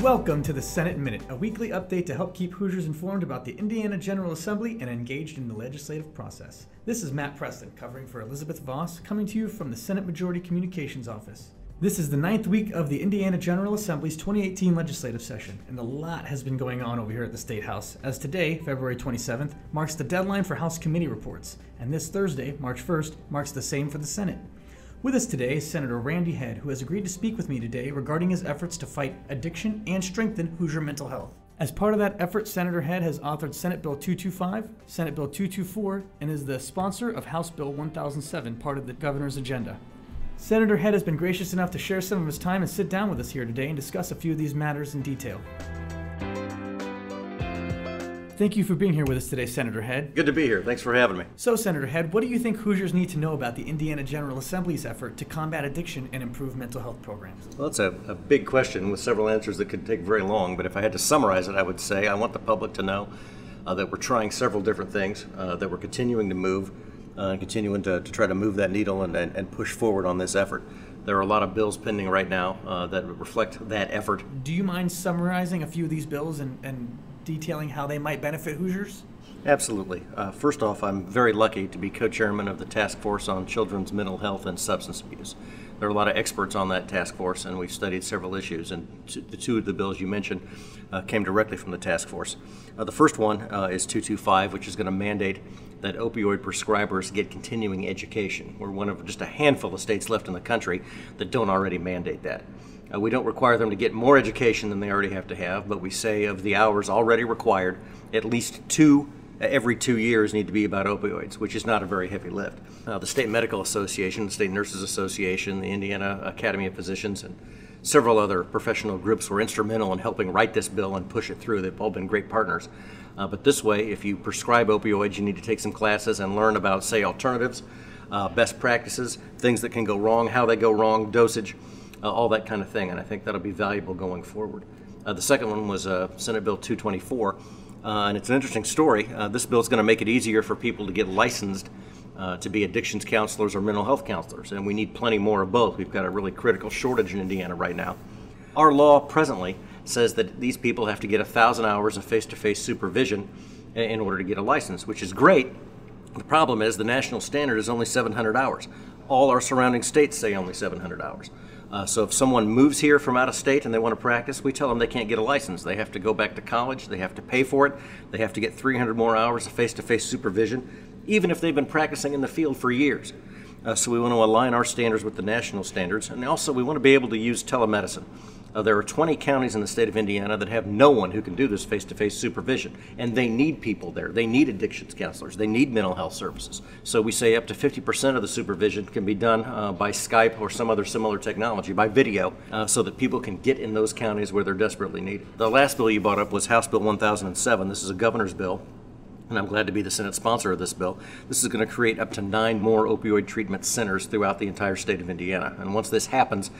Welcome to the Senate Minute, a weekly update to help keep Hoosiers informed about the Indiana General Assembly and engaged in the legislative process. This is Matt Preston, covering for Elizabeth Voss, coming to you from the Senate Majority Communications Office. This is the 9th week of the Indiana General Assembly's 2018 legislative session, and a lot has been going on over here at the State House, as today, February 27th, marks the deadline for House committee reports, and this Thursday, March 1st, marks the same for the Senate. With us today is Senator Randy Head, who has agreed to speak with me today regarding his efforts to fight addiction and strengthen Hoosier mental health. As part of that effort, Senator Head has authored Senate Bill 225, Senate Bill 224, and is the sponsor of House Bill 1007, part of the governor's agenda. Senator Head has been gracious enough to share some of his time and sit down with us here today and discuss a few of these matters in detail. Thank you for being here with us today, Senator Head. Good to be here. Thanks for having me. So, Senator Head, what do you think Hoosiers need to know about the Indiana General Assembly's effort to combat addiction and improve mental health programs? Well, that's a big question with several answers that could take very long, but if I had to summarize it, I would say I want the public to know that we're trying several different things, that we're continuing to move, continuing to try to move that needle and push forward on this effort. There are a lot of bills pending right now that reflect that effort. Do you mind summarizing a few of these bills and detailing how they might benefit Hoosiers? Absolutely. First off, I'm very lucky to be co-chairman of the Task Force on Children's Mental Health and Substance Abuse. There are a lot of experts on that task force, and we've studied several issues, and the two of the bills you mentioned came directly from the task force. The first one is 225, which is going to mandate that opioid prescribers get continuing education. We're one of just a handful of states left in the country that don't already mandate that. We don't require them to get more education than they already have to have, but we say of the hours already required, at least two every 2 years need to be about opioids, which is not a very heavy lift. The State Medical Association, the State Nurses Association, the Indiana Academy of Physicians, and several other professional groups were instrumental in helping write this bill and push it through. They've all been great partners. But this way, if you prescribe opioids, you need to take some classes and learn about, say, alternatives, best practices, things that can go wrong, how they go wrong, dosage, all that kind of thing, and I think that'll be valuable going forward. The second one was Senate Bill 224, and it's an interesting story. This bill is going to make it easier for people to get licensed to be addictions counselors or mental health counselors, and we need plenty more of both. We've got a really critical shortage in Indiana right now. Our law presently says that these people have to get 1,000 hours of face-to-face supervision in order to get a license, which is great. The problem is the national standard is only 700 hours. All our surrounding states say only 700 hours. So if someone moves here from out of state and they want to practice, we tell them they can't get a license. They have to go back to college, they have to pay for it, they have to get 300 more hours of face-to-face supervision, even if they've been practicing in the field for years. So we want to align our standards with the national standards, and also we want to be able to use telemedicine. There are 20 counties in the state of Indiana that have no one who can do this face-to-face supervision, and they need people there. They need addictions counselors. They need mental health services. So we say up to 50% of the supervision can be done by Skype or some other similar technology, by video, so that people can get in those counties where they're desperately needed. The last bill you brought up was House Bill 1007. This is a governor's bill, and I'm glad to be the Senate sponsor of this bill. This is going to create up to 9 more opioid treatment centers throughout the entire state of Indiana. And once this happens,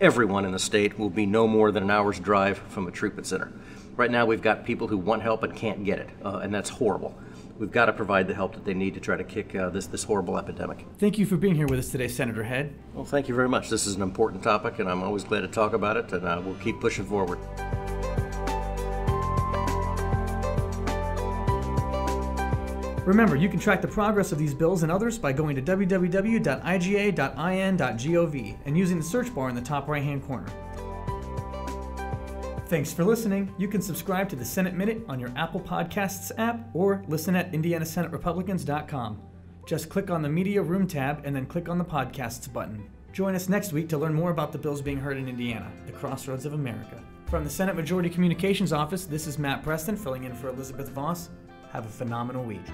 everyone in the state will be no more than an hour's drive from a treatment center. Right now we've got people who want help and can't get it, and that's horrible. We've got to provide the help that they need to try to kick this horrible epidemic. Thank you for being here with us today, Senator Head. Well, thank you very much. This is an important topic, and I'm always glad to talk about it, and we'll keep pushing forward. Remember, you can track the progress of these bills and others by going to www.iga.in.gov and using the search bar in the top right-hand corner. Thanks for listening. You can subscribe to the Senate Minute on your Apple Podcasts app or listen at IndianaSenateRepublicans.com. Just click on the Media Room tab and then click on the Podcasts button. Join us next week to learn more about the bills being heard in Indiana, the crossroads of America. From the Senate Majority Communications Office, this is Matt Preston filling in for Elizabeth Voss. Have a phenomenal week.